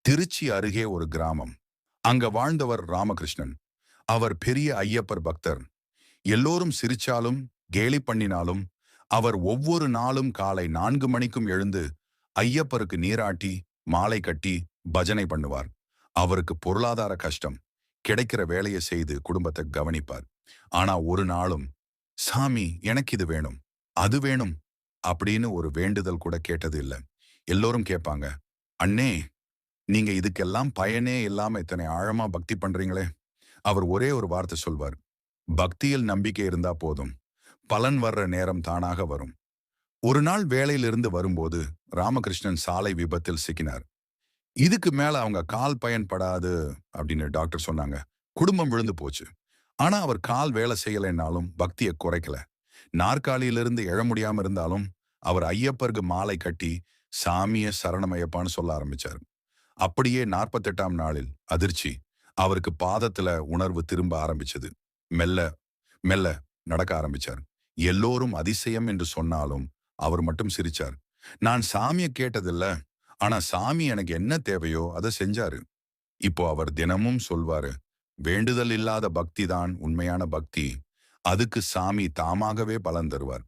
திருச்சி அருகே ஒரு கிராமம். அங்க வாழ்ந்தவர் ராமகிருஷ்ணன். அவர் பெரிய ஐயப்பர் பக்தர். எல்லோரும் சிரிச்சாலும் கேலி பண்ணினாலும் அவர் ஒவ்வொரு நாளும் காலை 4 மணிக்கும் எழுந்து ஐயப்பருக்கு நீராட்டி மாலை கட்டி பஜனை பண்ணுவார். அவருக்கு பொருளாதார கஷ்டம். கிடைக்கிற வேலையை செய்து குடும்பத்தை கவனிப்பார். ஆனா ஒரு நாளும் சாமி எனக்கு இது வேணும், அது வேணும் அப்படின்னு ஒரு வேண்டுதல் கூட கேட்டது இல்ல. எல்லோரும் கேட்பாங்க, அண்ணே நீங்க இதுக்கெல்லாம் பயனே இல்லாம இத்தனை ஆழமா பக்தி பண்றீங்களே. அவர் ஒரே ஒரு வார்த்தை சொல்வார், பக்தியில் நம்பிக்கை இருந்தா போதும், பலன் வர்ற நேரம் தானாக வரும். ஒரு நாள் வேலையிலிருந்து வரும்போது ராமகிருஷ்ணன் சாலை விபத்தில் சிக்கினார். இதுக்கு மேல அவங்க கால் பயன்படாது அப்படின்னு டாக்டர் சொன்னாங்க. குடும்பம் விழுந்து போச்சு. ஆனா அவர் கால் வேலை செய்யலைன்னாலும் பக்தியை குறைக்கல. நாற்காலியிலிருந்து எழ முடியாம இருந்தாலும் அவர் ஐயப்பருக்கு மாலை கட்டி சாமிய சரணமையப்பான்னு சொல்ல ஆரம்பிச்சார். அப்படியே 48ஆம் நாளில் அதிர்ச்சி. அவருக்கு பாதத்துல உணர்வு திரும்ப ஆரம்பிச்சது. மெல்ல மெல்ல நடக்க ஆரம்பிச்சார். எல்லோரும் அதிசயம் என்று சொன்னாலும் அவர் மட்டும் சிரிச்சார். நான் சாமிய கேட்டதில்ல, ஆனா சாமி எனக்கு என்ன தேவையோ அதை செஞ்சாரு. இப்போ அவர் தினமும் சொல்வாரு, வேண்டுதல் இல்லாத பக்தி தான் உண்மையான பக்தி. அதுக்கு சாமி தாமாகவே பலன் தருவார்.